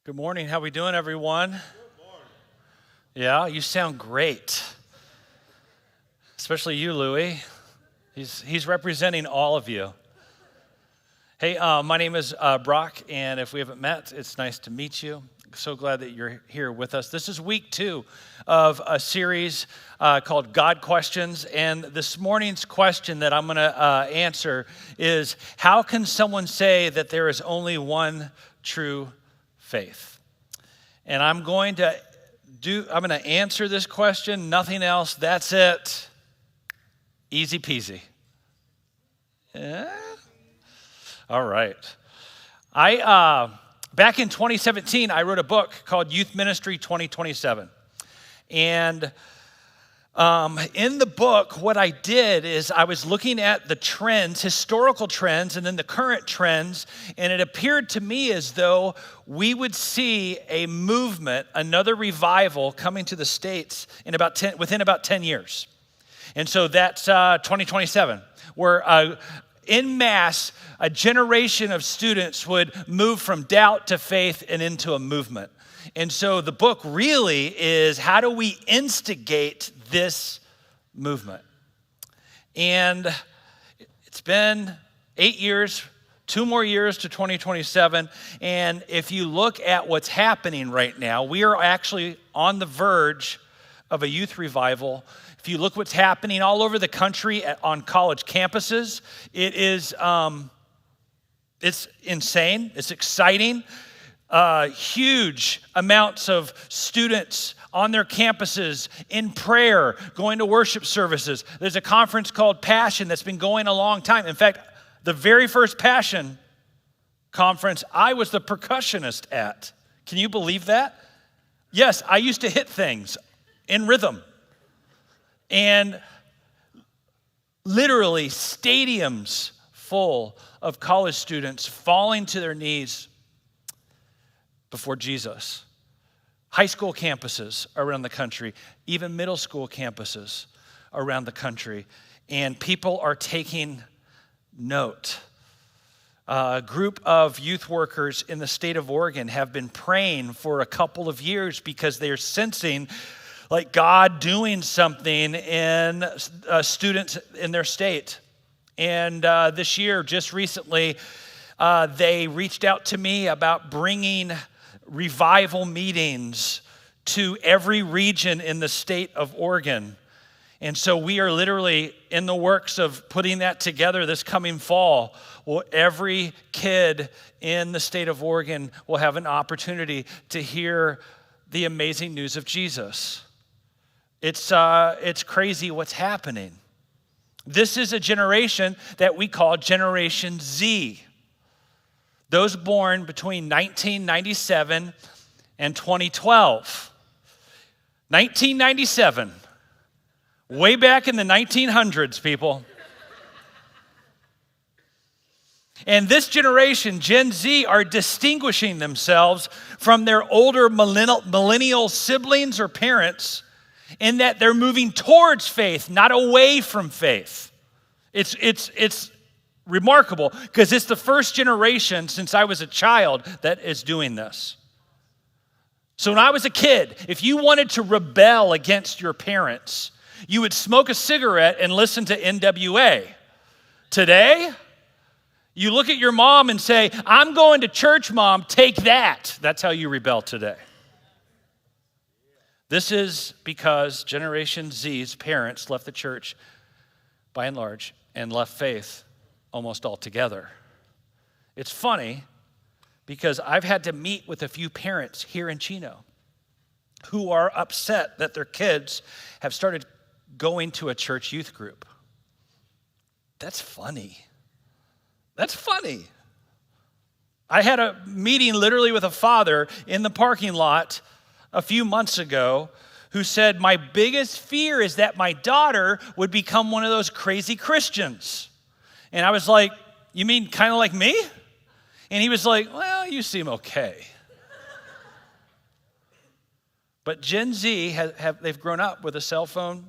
Good morning. How we doing, everyone? Good morning. Yeah, you sound great. Especially you, Louie. He's representing all of you. Hey, my name is Brock, and if we haven't met, it's nice to meet you. So glad that you're here with us. This is week 2 of a series called God Questions, and this morning's question that I'm going to answer is, how can someone say that there is only one true faith? And I'm going to answer this question, nothing else, that's it. Easy peasy. Yeah? All right. Back in 2017, I wrote a book called Youth Ministry 2027. And in the book, what I did is I was looking at the trends, historical trends, and then the current trends, and it appeared to me as though we would see a movement, another revival coming to the States within about 10 years. And so that's 2027, where en masse, a generation of students would move from doubt to faith and into a movement. And so the book really is, how do we instigate this movement? And it's been 8 years, 2 more years to 2027. And if you look at what's happening right now, we are actually on the verge of a youth revival. If you look what's happening all over the country on college campuses, it's insane. It's exciting. Huge amounts of students on their campuses in prayer, going to worship services. There's a conference called Passion that's been going a long time. In fact, the very first Passion conference, I was the percussionist at. Can you believe that? Yes, I used to hit things in rhythm. And literally stadiums full of college students falling to their knees before Jesus. High school campuses around the country, even middle school campuses around the country. And people are taking note. A group of youth workers in the state of Oregon have been praying for a couple of years because they're sensing like God doing something in students in their state. And this year, just recently, they reached out to me about bringing revival meetings to every region in the state of Oregon. And so we are literally in the works of putting that together this coming fall. Well, every kid in the state of Oregon will have an opportunity to hear the amazing news of Jesus. It's crazy what's happening. This is a generation that we call Generation Z. Those born between 1997 and 2012. 1997, way back in the 1900s, people. And this generation, Gen Z, are distinguishing themselves from their older millennial siblings or parents in that they're moving towards faith, not away from faith. It's remarkable because it's the first generation since I was a child that is doing this. So when I was a kid, if you wanted to rebel against your parents, you would smoke a cigarette and listen to NWA. Today, you look at your mom and say, "I'm going to church, Mom, take that." That's how you rebel today. This is because Generation Z's parents left the church, by and large, and left faith almost altogether. It's funny because I've had to meet with a few parents here in Chino who are upset that their kids have started going to a church youth group. That's funny. That's funny. I had a meeting literally with a father in the parking lot a few months ago who said, "My biggest fear is that my daughter would become one of those crazy Christians." And I was like, "You mean kind of like me?" And he was like, "Well, you seem okay." But Gen Z, they've grown up with a cell phone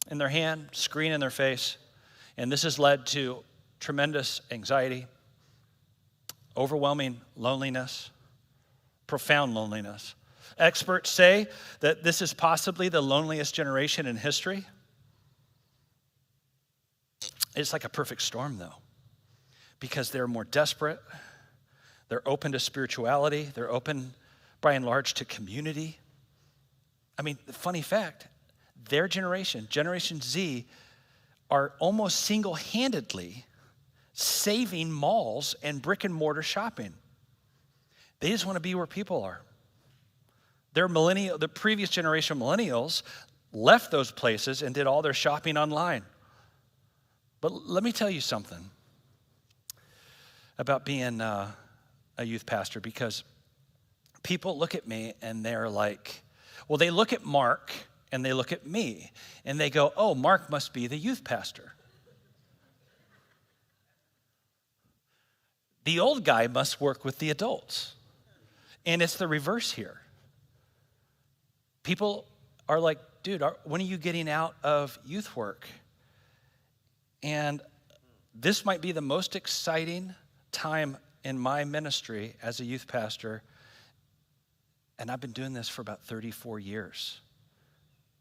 in their hand, screen in their face, and this has led to tremendous anxiety, overwhelming loneliness, profound loneliness. Experts say that this is possibly the loneliest generation in history. It's like a perfect storm, though, because they're more desperate. They're open to spirituality. They're open, by and large, to community. I mean, the funny fact, their generation, Generation Z, are almost single-handedly saving malls and brick and mortar shopping. They just want to be where people are. The previous generation of millennials left those places and did all their shopping online. But let me tell you something about being a youth pastor, because people look at me and they're like, well, they look at Mark and they look at me and they go, oh, Mark must be the youth pastor. The old guy must work with the adults. And it's the reverse here. People are like, dude, when are you getting out of youth work? And this might be the most exciting time in my ministry as a youth pastor. And I've been doing this for about 34 years.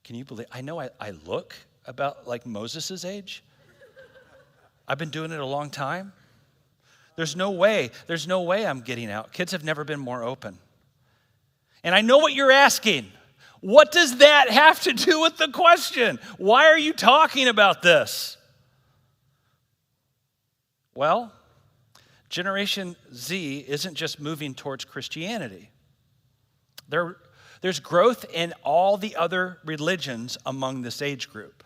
Can you believe? I know I look about like Moses' age. I've been doing it a long time. There's no way I'm getting out. Kids have never been more open. And I know what you're asking. What does that have to do with the question? Why are you talking about this? Well, Generation Z isn't just moving towards Christianity. There's growth in all the other religions among this age group.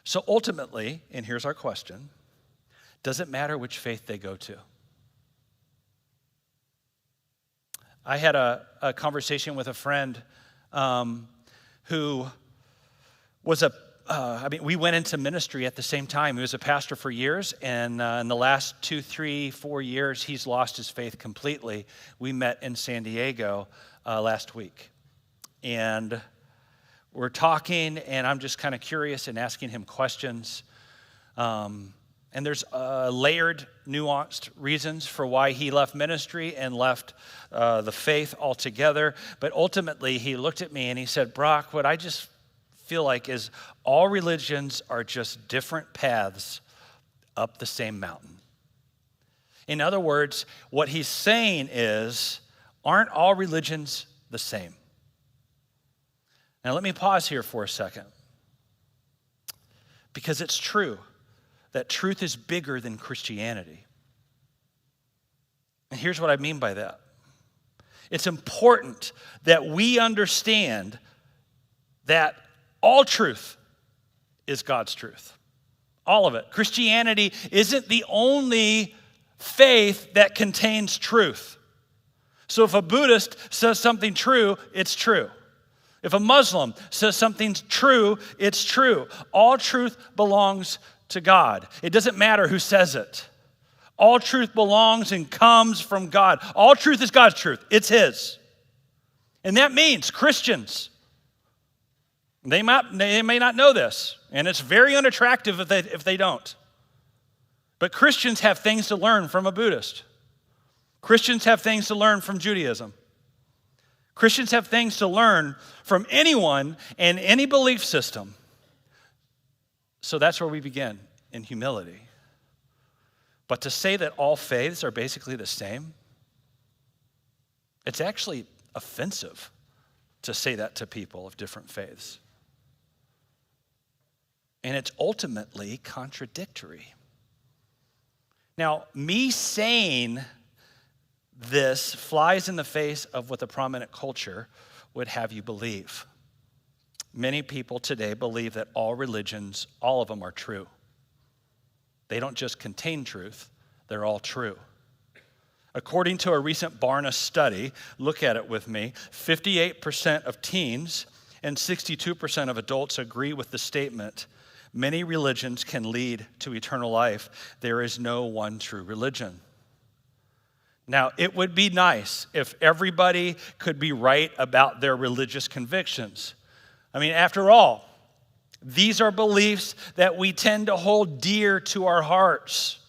So ultimately, and here's our question, does it matter which faith they go to? I had a conversation with a friend who was we went into ministry at the same time. He was a pastor for years, and in the last 2, 3, 4 years, he's lost his faith completely. We met in San Diego last week, and we're talking, and I'm just kind of curious and asking him questions. And there's layered, nuanced reasons for why he left ministry and left the faith altogether. But ultimately, he looked at me and he said, Brock, what I just feel like is all religions are just different paths up the same mountain. In other words, what he's saying is, aren't all religions the same? Now, let me pause here for a second, because it's true that truth is bigger than Christianity. And here's what I mean by that. It's important that we understand that all truth is God's truth. All of it. Christianity isn't the only faith that contains truth. So if a Buddhist says something true, it's true. If a Muslim says something's true, it's true. All truth belongs to God. It doesn't matter who says it. All truth belongs and comes from God. All truth is God's truth. It's His. And that means Christians, they may not know this, and it's very unattractive if they don't. But Christians have things to learn from a Buddhist. Christians have things to learn from Judaism. Christians have things to learn from anyone and any belief system. So that's where we begin, in humility. But to say that all faiths are basically the same, it's actually offensive to say that to people of different faiths. And it's ultimately contradictory. Now, me saying this flies in the face of what the prominent culture would have you believe. Many people today believe that all religions, all of them are true. They don't just contain truth, they're all true. According to a recent Barna study, look at it with me, 58% of teens and 62% of adults agree with the statement, many religions can lead to eternal life. There is no one true religion. Now, it would be nice if everybody could be right about their religious convictions. I mean, after all, these are beliefs that we tend to hold dear to our hearts.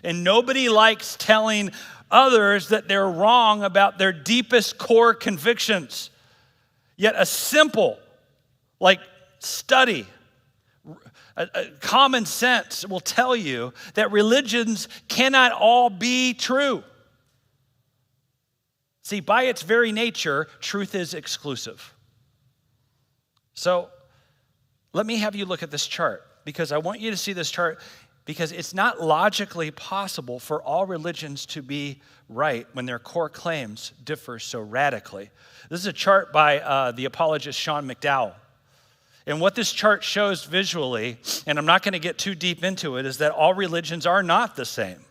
And nobody likes telling others that they're wrong about their deepest core convictions. Yet a simple, like study, common sense will tell you that religions cannot all be true. See, by its very nature, truth is exclusive. So let me have you look at this chart, because I want you to see this chart, because it's not logically possible for all religions to be right when their core claims differ so radically. This is a chart by the apologist Sean McDowell. And what this chart shows visually, and I'm not going to get too deep into it, is that all religions are not the same,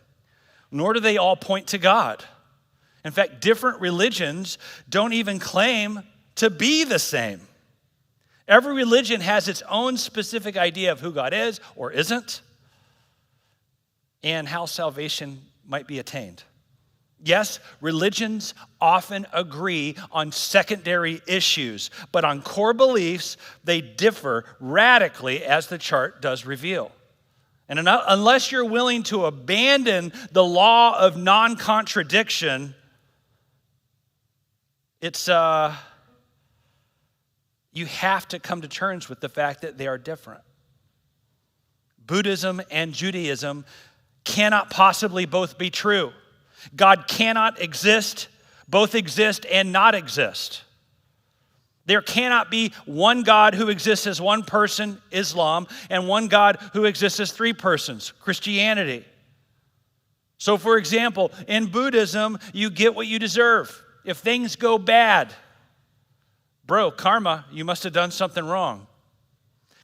nor do they all point to God. In fact, different religions don't even claim to be the same. Every religion has its own specific idea of who God is or isn't, and how salvation might be attained. Yes, religions often agree on secondary issues, but on core beliefs, they differ radically, as the chart does reveal. And unless you're willing to abandon the law of non-contradiction, you have to come to terms with the fact that they are different. Buddhism and Judaism cannot possibly both be true. God cannot both exist and not exist. There cannot be one God who exists as one person, Islam, and one God who exists as three persons, Christianity. So, for example, in Buddhism, you get what you deserve. If things go bad, bro, karma, you must have done something wrong.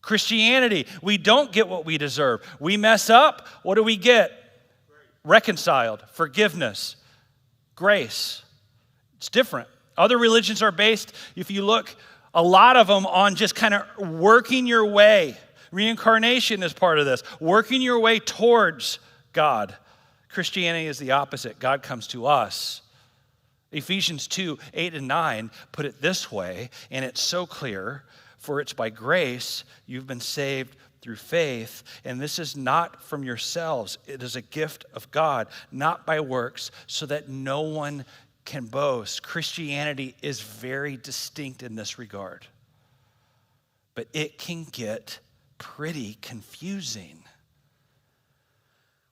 Christianity, we don't get what we deserve. We mess up, what do we get? Reconciled, forgiveness, grace. It's different. Other religions are based, if you look, a lot of them on just kind of working your way. Reincarnation is part of this. Working your way towards God. Christianity is the opposite. God comes to us. Ephesians 2, 8 and 9 put it this way, and it's so clear. For it's by grace you've been saved through faith, and this is not from yourselves. It is a gift of God, not by works, so that no one can boast. Christianity is very distinct in this regard. But it can get pretty confusing.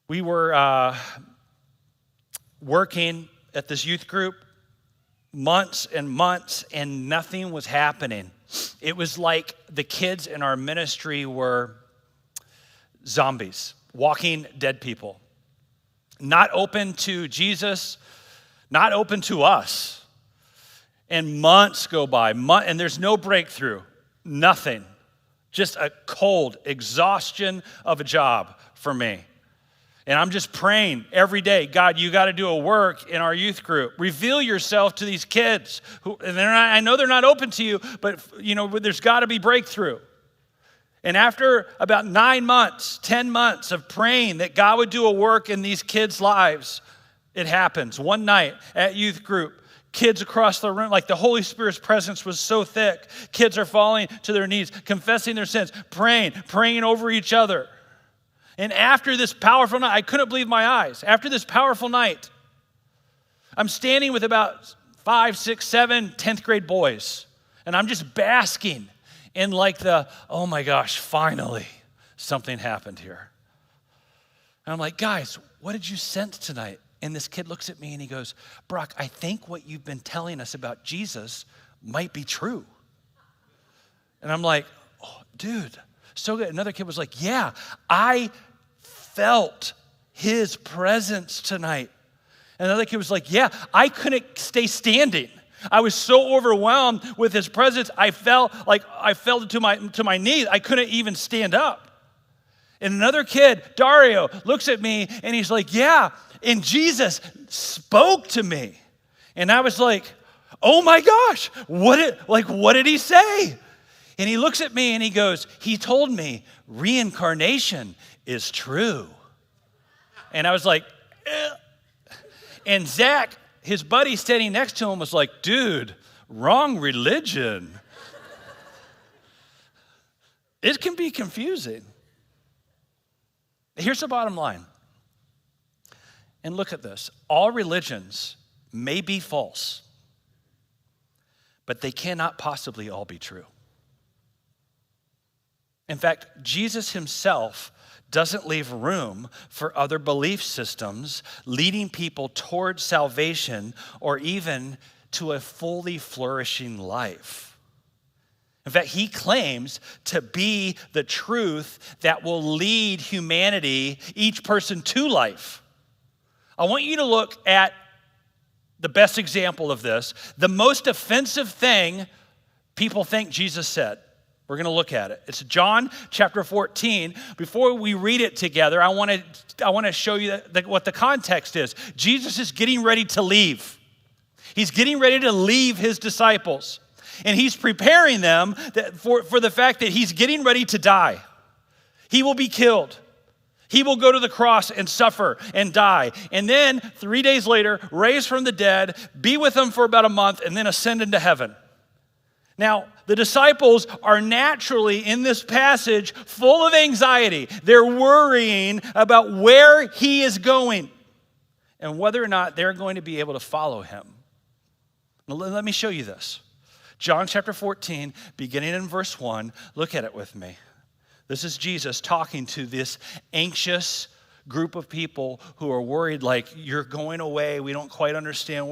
We were working at this youth group months and months, and nothing was happening. It was like the kids in our ministry were zombies, walking dead people. Not open to Jesus, not open to us. And months go by, and there's no breakthrough, nothing. Just a cold exhaustion of a job for me. And I'm just praying every day, God, you got to do a work in our youth group. Reveal yourself to these kids. I know they're not open to you, but there's got to be breakthrough. And after about 9 months, 10 months of praying that God would do a work in these kids' lives, it happens. One night at youth group, kids across the room, like the Holy Spirit's presence was so thick, kids are falling to their knees, confessing their sins, praying over each other. And after this powerful night, I couldn't believe my eyes. After this powerful night, I'm standing with about 5, 6, 7, 10th grade boys. And I'm just basking in oh my gosh, finally something happened here. And I'm like, guys, what did you sense tonight? And this kid looks at me and he goes, Brock, I think what you've been telling us about Jesus might be true. And I'm like, oh, dude. So good. Another kid was like, yeah, I felt his presence tonight. And another kid was like, yeah, I couldn't stay standing. I was so overwhelmed with his presence, I fell to my knees. I couldn't even stand up. And another kid, Dario, looks at me and he's like, yeah, and Jesus spoke to me. And I was like, oh my gosh, what did he say? And he looks at me and he goes, he told me reincarnation is true. And I was like, eh. And Zach, his buddy standing next to him, was like, dude, wrong religion. It can be confusing. Here's the bottom line. And look at this. All religions may be false, but they cannot possibly all be true. In fact, Jesus himself doesn't leave room for other belief systems leading people towards salvation or even to a fully flourishing life. In fact, he claims to be the truth that will lead humanity, each person, to life. I want you to look at the best example of this, the most offensive thing people think Jesus said. We're going to look at it. It's John chapter 14. Before we read it together, I want to show you what the context is. Jesus is getting ready to leave. He's getting ready to leave his disciples. And he's preparing them for the fact that he's getting ready to die. He will be killed. He will go to the cross and suffer and die. And then 3 days later, raise from the dead, be with them for about a month, and then ascend into heaven. Now, the disciples are naturally in this passage full of anxiety. They're worrying about where he is going and whether or not they're going to be able to follow him. Now, let me show you this. John chapter 14, beginning in verse 1. Look at it with me. This is Jesus talking to this anxious group of people who are worried, like, you're going away. We don't quite understand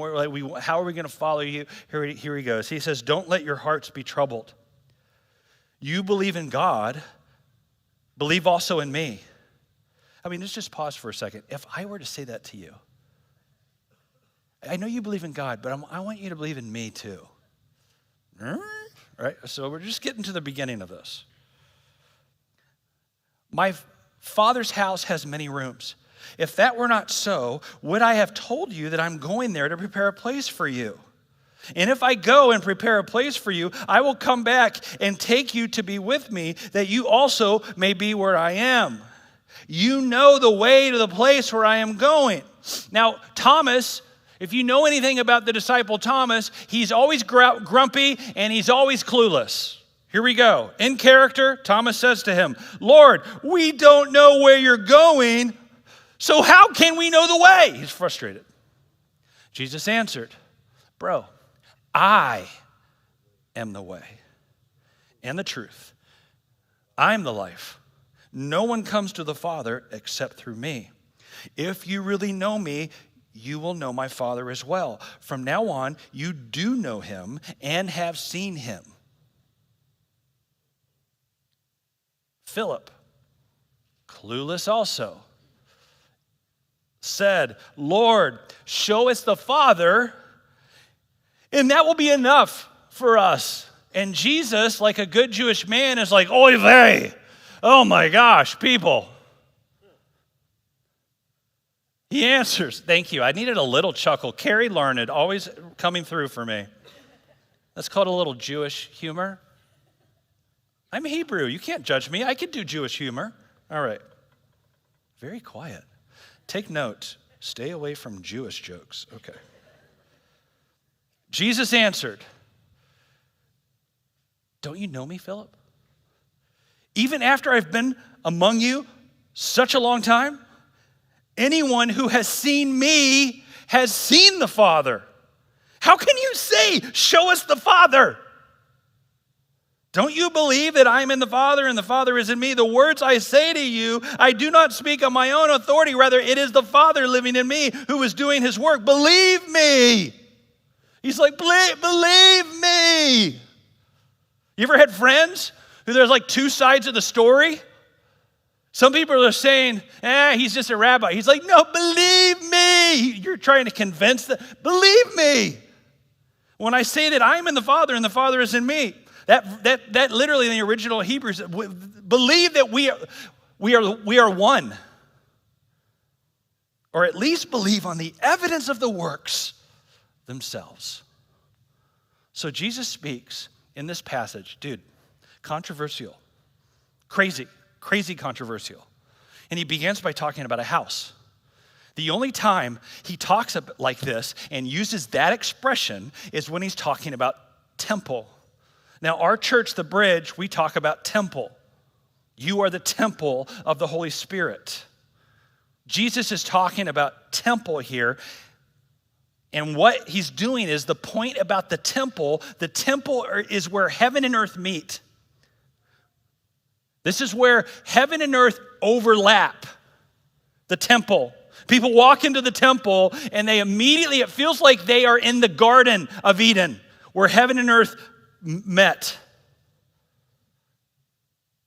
how are we going to follow you? Here he goes. He says, don't let your hearts be troubled. You believe in God, believe also in me. I mean, let's just pause for a second. If I were to say that to you, I know you believe in God, but I want you to believe in me too. Right? So we're just getting to the beginning of this. My Father's house has many rooms. If that were not so, would I have told you that I'm going there to prepare a place for you? And if I go and prepare a place for you, I will come back and take you to be with me, that you also may be where I am. You know the way to the place where I am going. Now, Thomas, if you know anything about the disciple Thomas, he's always grumpy and he's always clueless. Here we go. In character, Thomas says to him, Lord, we don't know where you're going, so how can we know the way? He's frustrated. Jesus answered, bro, I am the way and the truth. I'm the life. No one comes to the Father except through me. If you really know me, you will know my Father as well. From now on, you do know him and have seen him. Philip, clueless also, said, Lord, show us the Father, and that will be enough for us. And Jesus, like a good Jewish man, is like, oy vey, oh my gosh, people. He answers, thank you. I needed a little chuckle. Carrie Larned, always coming through for me. That's called a little Jewish humor. I'm Hebrew. You can't judge me. I can do Jewish humor. All right. Very quiet. Take note. Stay away from Jewish jokes. Okay. Jesus answered, don't you know me, Philip? Even after I've been among you such a long time? Anyone who has seen me has seen the Father. How can you say, show us the Father? Don't you believe that I am in the Father and the Father is in me? The words I say to you, I do not speak on my own authority. Rather, it is the Father living in me who is doing his work. Believe me. He's like, believe me. You ever had friends who there's like two sides of the story? Some people are saying, he's just a rabbi. He's like, no, believe me. You're trying to convince them. Believe me. When I say that I'm in the Father and the Father is in me, that literally in the original Hebrews, believe that we are one. Or at least believe on the evidence of the works themselves. So Jesus speaks in this passage, dude, controversial, crazy controversial. And he begins by talking about a house. The only time he talks like this and uses that expression is when he's talking about temple. Now, our church, The Bridge, we talk about temple. You are the temple of the Holy Spirit. Jesus is talking about temple here. And what he's doing is the point about the temple is where heaven and earth meet. This is where heaven and earth overlap, the temple. People walk into the temple and it feels like they are in the Garden of Eden, where heaven and earth met.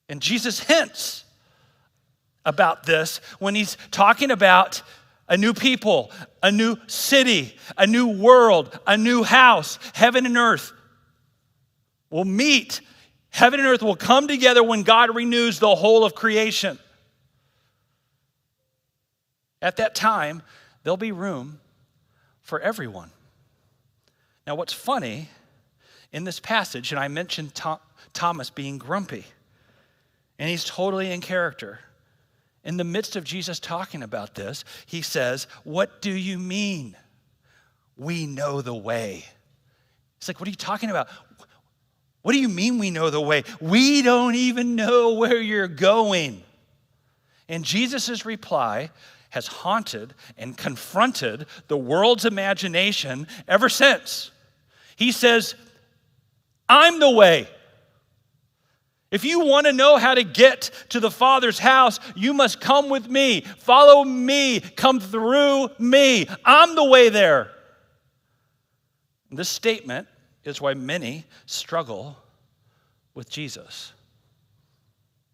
And Jesus hints about this when he's talking about a new people, a new city, a new world, a new house. Heaven and earth will meet. Heaven and earth will come together when God renews the whole of creation. At that time, there'll be room for everyone. Now, what's funny in this passage, and I mentioned Thomas being grumpy, and he's totally in character. In the midst of Jesus talking about this, he says, "What do you mean? We know the way." It's like, what are you talking about? What do you mean we know the way? We don't even know where you're going. And Jesus' reply has haunted and confronted the world's imagination ever since. He says, "I'm the way. If you want to know how to get to the Father's house, you must come with me. Follow me. Come through me. I'm the way there." This statement is why many struggle with Jesus.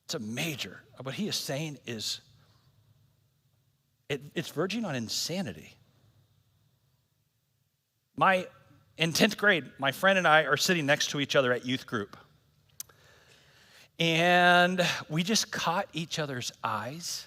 It's a major. What he is saying is, it's verging on insanity. In 10th grade, my friend and I are sitting next to each other at youth group. And we just caught each other's eyes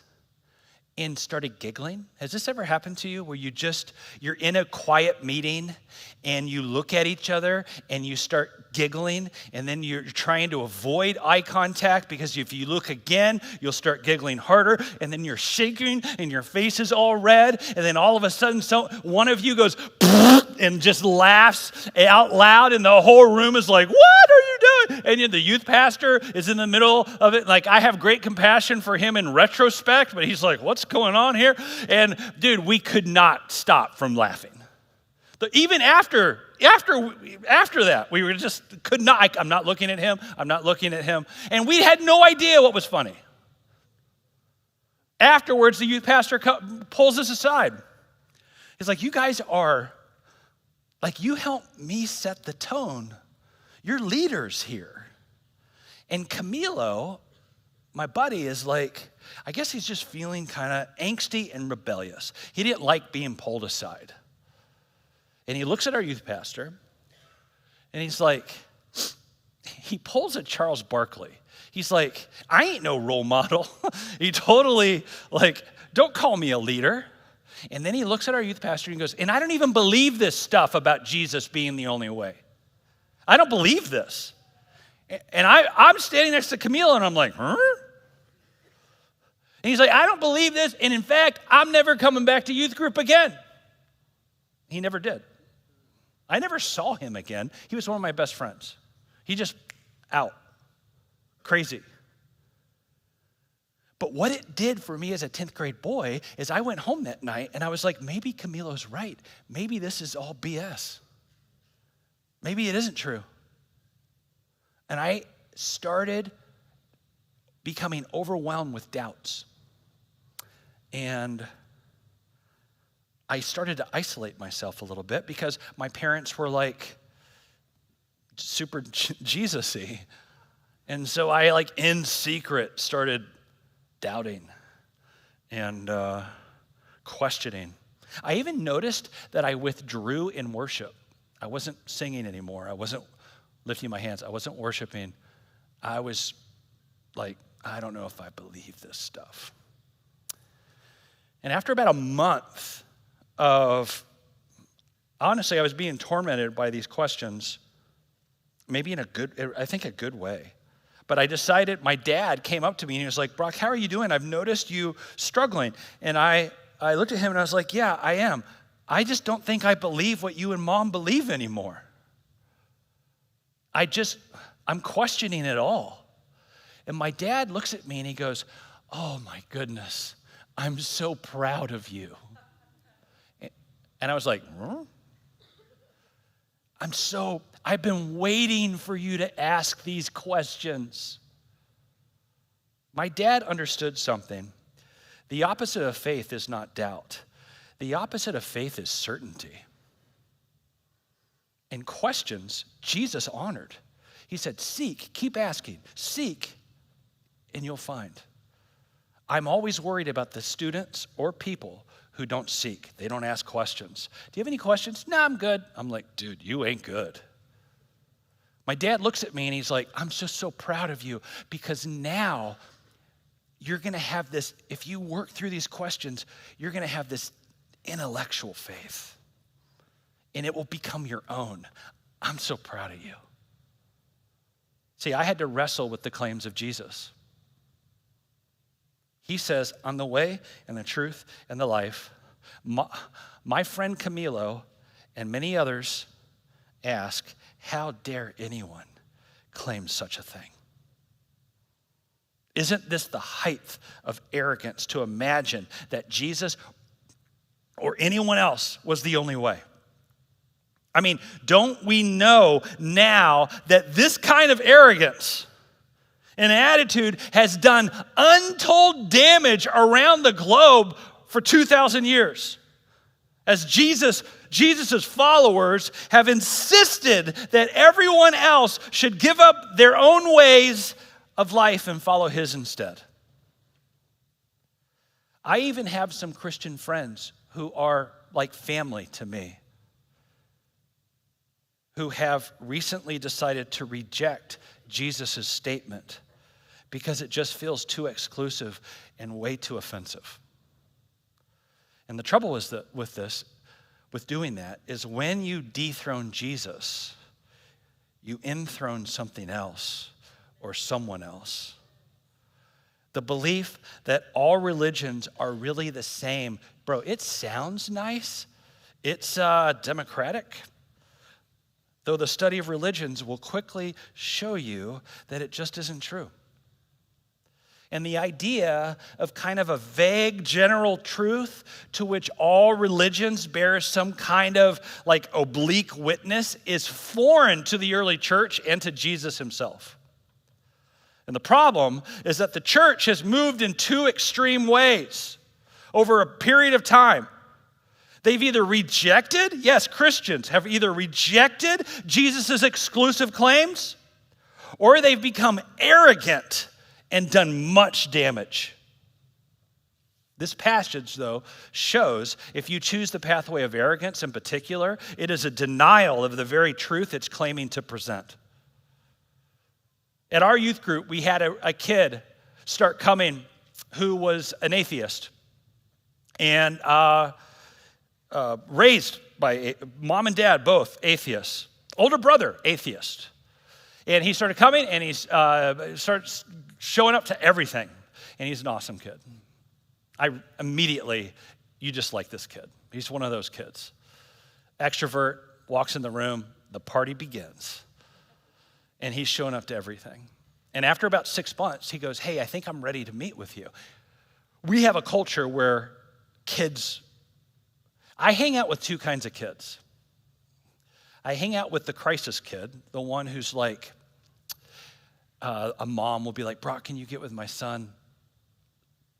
and started giggling. Has this ever happened to you where you're in a quiet meeting and you look at each other and you start giggling, and then you're trying to avoid eye contact because if you look again, you'll start giggling harder, and then you're shaking and your face is all red, and then all of a sudden one of you goes and just laughs out loud, and the whole room is like, "What are you doing?" And the youth pastor is in the middle of it. Like, I have great compassion for him in retrospect, but he's like, "What's going on here?" And dude, we could not stop from laughing. Even after that, we were just could not. I'm not looking at him. I'm not looking at him. And we had no idea what was funny. Afterwards, the youth pastor pulls us aside. He's like, "You guys are, like, you helped me set the tone. You're leaders here." And Camilo, my buddy, is like, I guess he's just feeling kind of angsty and rebellious. He didn't like being pulled aside. And he looks at our youth pastor, and he's like, he pulls at Charles Barkley. He's like, "I ain't no role model." He totally, like, "Don't call me a leader." And then he looks at our youth pastor and goes, "And I don't even believe this stuff about Jesus being the only way. I don't believe this." And I'm standing next to Camilo, and I'm like, "Huh?" And he's like, "I don't believe this. And in fact, I'm never coming back to youth group again." He never did. I never saw him again. He was one of my best friends. He just out. Crazy. But what it did for me as a 10th grade boy is I went home that night and I was like, maybe Camilo's right. Maybe this is all BS. Maybe it isn't true. And I started becoming overwhelmed with doubts. And I started to isolate myself a little bit because my parents were like super Jesus-y. And so I, like, in secret started doubting and questioning. I even noticed that I withdrew in worship. I wasn't singing anymore. I wasn't lifting my hands. I wasn't worshiping. I was like, I don't know if I believe this stuff. And after about a month honestly, I was being tormented by these questions, maybe in a good way. But I decided, my dad came up to me and he was like, "Brock, how are you doing? I've noticed you struggling." And I looked at him and I was like, "Yeah, I am. I just don't think I believe what you and Mom believe anymore. I'm questioning it all." And my dad looks at me and he goes, "Oh my goodness, I'm so proud of you. And I was like, huh? I've been waiting for you to ask these questions. My dad understood something. The opposite of faith is not doubt. The opposite of faith is certainty. And questions, Jesus honored. He said, seek, keep asking, seek, and you'll find. I'm always worried about the students or people who don't seek. They don't ask questions. Do you have any questions? No, I'm good. I'm like, dude, you ain't good. My dad looks at me and he's like, I'm just so proud of you because now you're going to have this, if you work through these questions, you're going to have this intellectual faith and it will become your own. I'm so proud of you. See, I had to wrestle with the claims of Jesus. He says, I'm the way and the truth and the life. My friend Camilo and many others ask, how dare anyone claim such a thing? Isn't this the height of arrogance to imagine that Jesus or anyone else was the only way? I mean, don't we know now that this kind of arrogance and attitude has done untold damage around the globe for 2,000 years? As Jesus' followers have insisted that everyone else should give up their own ways of life and follow his instead. I even have some Christian friends who are like family to me, who have recently decided to reject Jesus' statement because it just feels too exclusive and way too offensive. And the trouble is that with doing that, is when you dethrone Jesus, you enthrone something else or someone else. The belief that all religions are really the same, bro, it sounds nice. It's democratic. Though the study of religions will quickly show you that it just isn't true. And the idea of kind of a vague general truth to which all religions bear some kind of like oblique witness is foreign to the early church and to Jesus himself. And the problem is that the church has moved in two extreme ways over a period of time. They've either rejected, yes, Christians have either rejected Jesus' exclusive claims, or they've become arrogant and done much damage. This passage, though, shows if you choose the pathway of arrogance in particular, it is a denial of the very truth it's claiming to present. At our youth group, we had a kid start coming who was an atheist and raised by mom and dad, both atheists. Older brother, atheist. And he started coming and he starts showing up to everything. And he's an awesome kid. You just like this kid. He's one of those kids. Extrovert, walks in the room, the party begins. And he's showing up to everything. And after about 6 months, he goes, hey, I think I'm ready to meet with you. We have a culture where I hang out with two kinds of kids. I hang out with the crisis kid, the one who's like, a mom will be like, Brock, can you get with my son?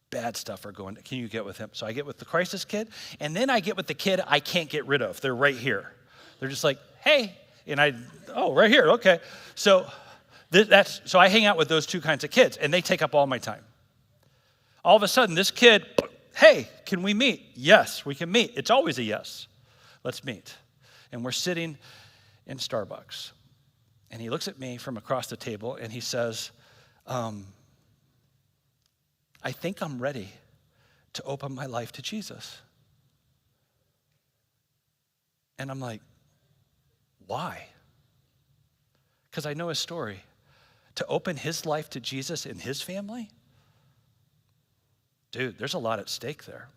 Bad stuff are going, can you get with him? So I get with the crisis kid, and then I get with the kid I can't get rid of. They're right here. They're just like, hey, and right here, okay. So I hang out with those two kinds of kids, and they take up all my time. All of a sudden, this kid, hey, can we meet? Yes, we can meet. It's always a yes. Let's meet. And we're sitting in Starbucks. And he looks at me from across the table and he says, I think I'm ready to open my life to Jesus. And I'm like, why? Because I know his story. To open his life to Jesus in his family? Dude, there's a lot at stake there.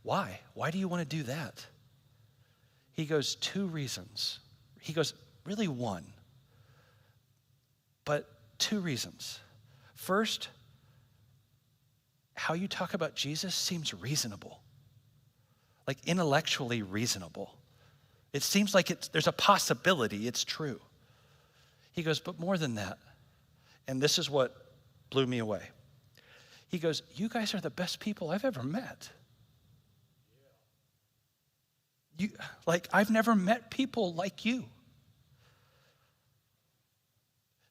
Why? Why do you want to do that? He goes, 2 reasons. He goes, really 1. But 2 reasons. First, how you talk about Jesus seems reasonable, like intellectually reasonable. It seems like there's a possibility it's true. He goes, but more than that, and this is what blew me away. He goes, you guys are the best people I've ever met. I've never met people like you.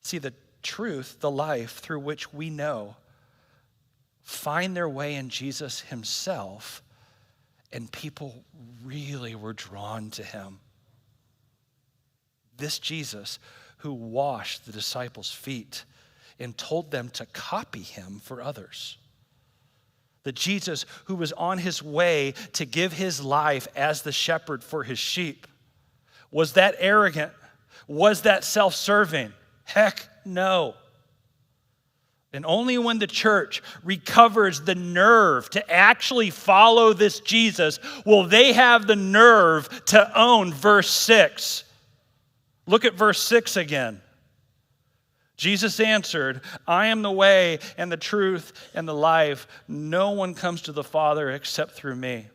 See, the truth, the life through which we know, find their way in Jesus himself, and people really were drawn to him. This Jesus who washed the disciples' feet and told them to copy him for others. The Jesus who was on his way to give his life as the shepherd for his sheep. Was that arrogant? Was that self-serving? Heck no. And only when the church recovers the nerve to actually follow this Jesus will they have the nerve to own verse 6. Look at verse 6 again. Jesus answered, I am the way and the truth and the life. No one comes to the Father except through me.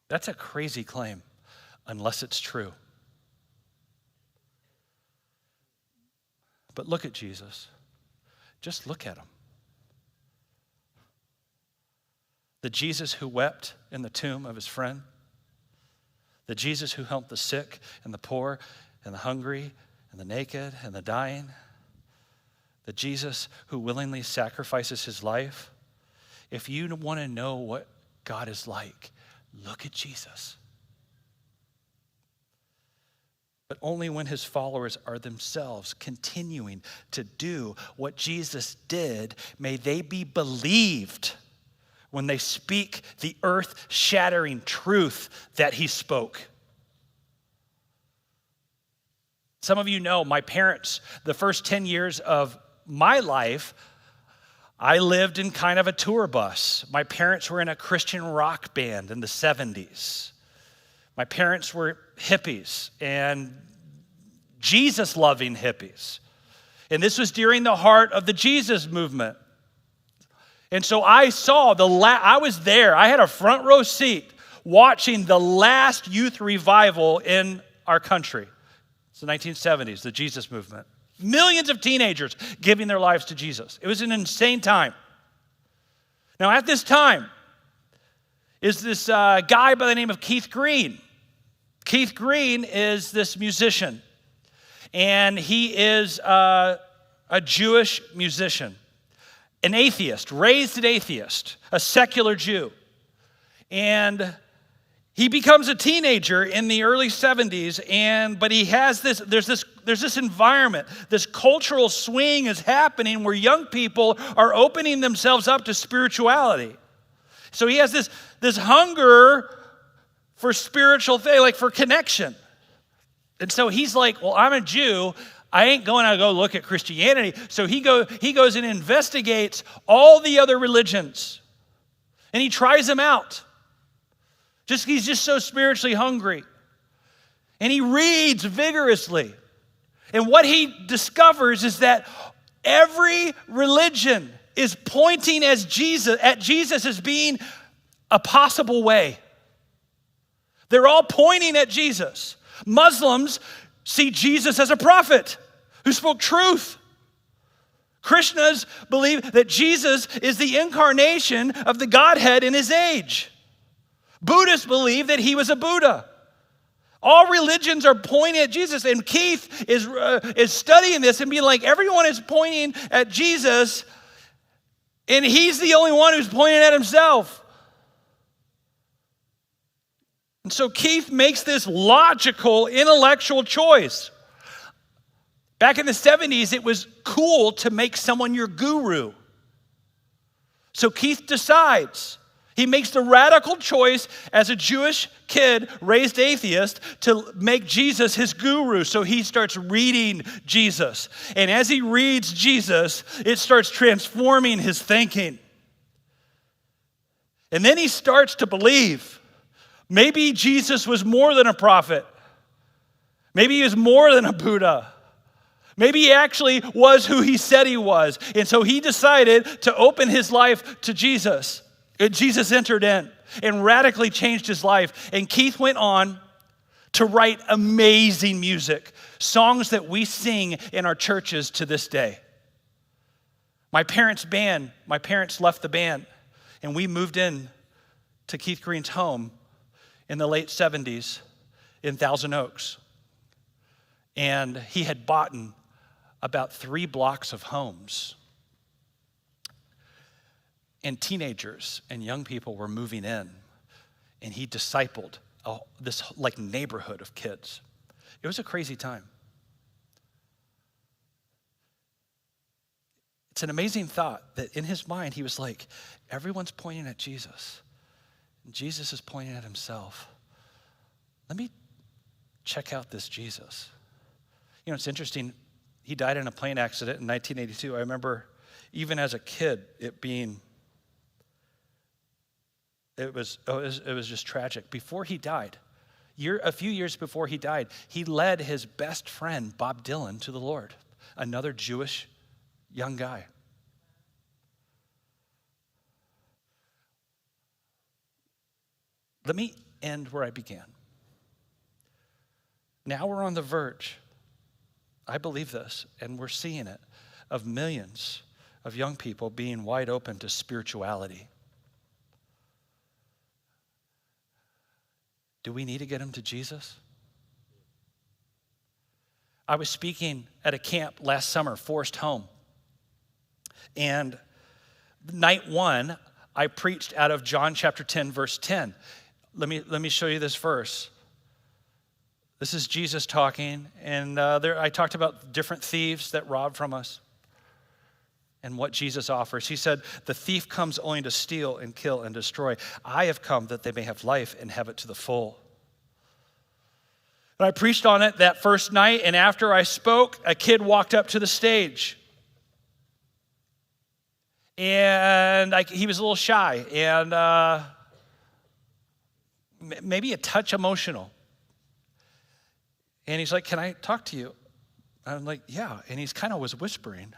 That's a crazy claim, unless it's true. But look at Jesus. Just look at him. The Jesus who wept in the tomb of his friend. The Jesus who helped the sick and the poor and the hungry and the naked and the dying. The Jesus who willingly sacrifices his life. If you want to know what God is like, look at Jesus. But only when his followers are themselves continuing to do what Jesus did, may they be believed when they speak the earth-shattering truth that he spoke. Some of you know my parents, the first 10 years of my life, I lived in kind of a tour bus. My parents were in a Christian rock band in the 70s. My parents were hippies and Jesus-loving hippies. And this was during the heart of the Jesus movement. And so I saw I was there. I had a front row seat watching the last youth revival in our country. It's the 1970s, the Jesus movement. Millions of teenagers giving their lives to Jesus. It was an insane time. Now, at this time is this guy by the name of Keith Green. Keith Green is this musician, and he is a Jewish musician, an atheist, raised an atheist, a secular Jew. And he becomes a teenager in the early 70s, but he has there's this environment, this cultural swing is happening where young people are opening themselves up to spirituality. So he has this hunger for spiritual thing, like for connection. And so he's like, well, I'm a Jew. I ain't going to go look at Christianity. So he goes and investigates all the other religions. And he tries them out. He's just so spiritually hungry. And he reads vigorously. And what he discovers is that every religion is pointing at Jesus as being a possible way. They're all pointing at Jesus. Muslims see Jesus as a prophet who spoke truth. Krishnas believe that Jesus is the incarnation of the Godhead in his age. Buddhists believe that he was a Buddha. All religions are pointing at Jesus, and Keith is studying this and being like, everyone is pointing at Jesus, and he's the only one who's pointing at himself. And so Keith makes this logical, intellectual choice. Back in the 70s, it was cool to make someone your guru. So Keith decides. He makes the radical choice as a Jewish kid, raised atheist, to make Jesus his guru. So he starts reading Jesus. And as he reads Jesus, it starts transforming his thinking. And then he starts to believe. Maybe Jesus was more than a prophet. Maybe he was more than a Buddha. Maybe he actually was who he said he was. And so he decided to open his life to Jesus. And Jesus entered in and radically changed his life. And Keith went on to write amazing music, songs that we sing in our churches to this day. My parents' left the band, and we moved in to Keith Green's home in the late 70s in Thousand Oaks. And he had bought about 3 blocks of homes. And teenagers and young people were moving in, and he discipled this like neighborhood of kids. It was a crazy time. It's an amazing thought that in his mind, he was like, everyone's pointing at Jesus. And Jesus is pointing at himself. Let me check out this Jesus. You know, it's interesting. He died in a plane accident in 1982. I remember even as a kid it was just tragic. Before he died, a few years before he died, he led his best friend, Bob Dylan, to the Lord, another Jewish young guy. Let me end where I began. Now we're on the verge, I believe this, and we're seeing it, of millions of young people being wide open to spirituality. Do we need to get them to Jesus? I was speaking at a camp last summer, Forest Home. And night 1, I preached out of John chapter 10, verse 10. Let me show you this verse. This is Jesus talking, and I talked about different thieves that rob from us and what Jesus offers. He said, the thief comes only to steal and kill and destroy. I have come that they may have life and have it to the full. And I preached on it that first night, and after I spoke, a kid walked up to the stage. And he was a little shy and maybe a touch emotional. And he's like, can I talk to you? I'm like, yeah. And he's kind of was whispering.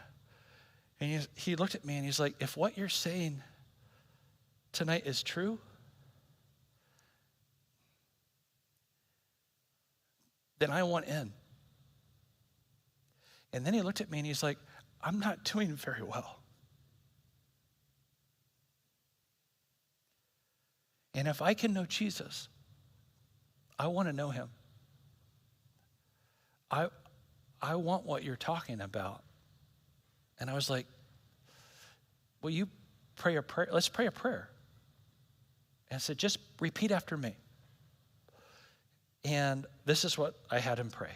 And he looked at me and he's like, if what you're saying tonight is true, then I want in. And then he looked at me and he's like, I'm not doing very well. And if I can know Jesus, I want to know him. I want what you're talking about. And I was like, will you pray a prayer? Let's pray a prayer. And I said, just repeat after me. And this is what I had him pray.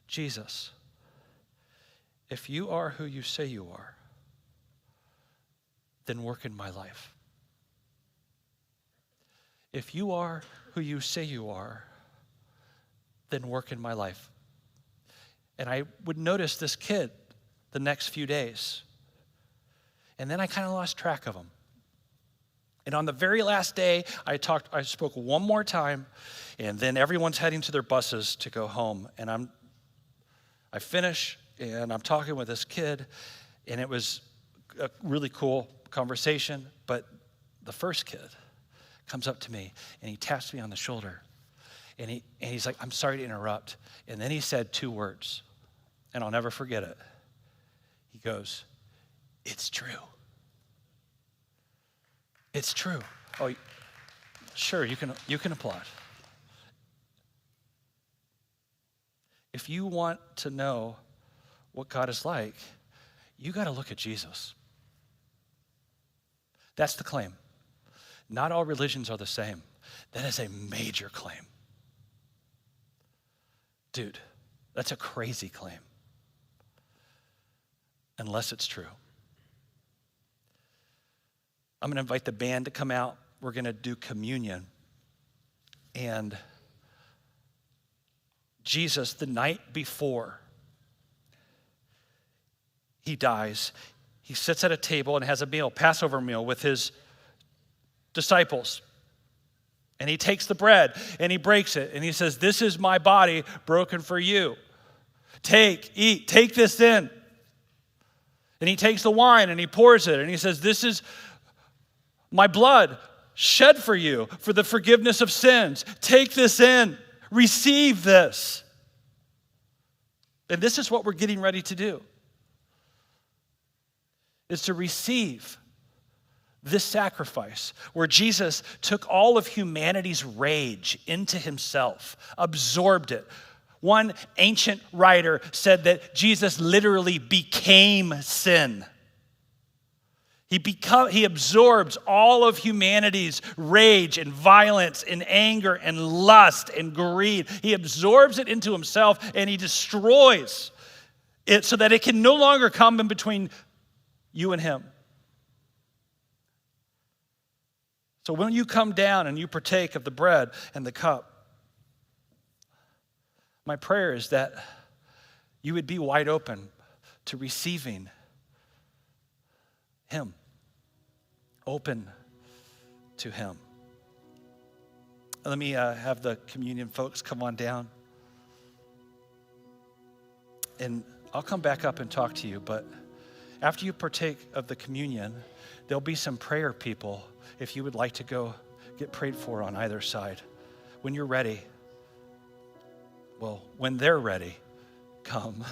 Jesus, if you are who you say you are, then work in my life. If you are who you say you are, then work in my life. And I would notice this kid the next few days. And then I kind of lost track of him. And on the very last day, I spoke one more time, and then everyone's heading to their buses to go home. And I finish, and I'm talking with this kid, and it was a really cool conversation. But the first kid comes up to me, and he taps me on the shoulder. And he's like, I'm sorry to interrupt. And then he said 2 words, and I'll never forget it. He goes, it's true. It's true. Oh, sure, you can applaud. If you want to know what God is like, you got to look at Jesus. That's the claim. Not all religions are the same. That is a major claim. Dude, that's a crazy claim. Unless it's true. I'm going to invite the band to come out. We're going to do communion. And Jesus, the night before he dies, he sits at a table and has a meal, Passover meal, with his disciples. And he takes the bread and he breaks it and he says, this is my body broken for you. Take, eat, take this in. And he takes the wine and he pours it and he says, this is my blood shed for you for the forgiveness of sins. Take this in. Receive this. And this is what we're getting ready to do, is to receive this sacrifice where Jesus took all of humanity's rage into himself, absorbed it. One ancient writer said that Jesus literally became sin. He absorbs all of humanity's rage and violence and anger and lust and greed. He absorbs it into himself and he destroys it so that it can no longer come in between you and him. So when you come down and you partake of the bread and the cup, my prayer is that you would be wide open to receiving him, open to him. Let me have the communion folks come on down. And I'll come back up and talk to you, but after you partake of the communion, there'll be some prayer people if you would like to go get prayed for on either side. When you're ready, well, when they're ready, come.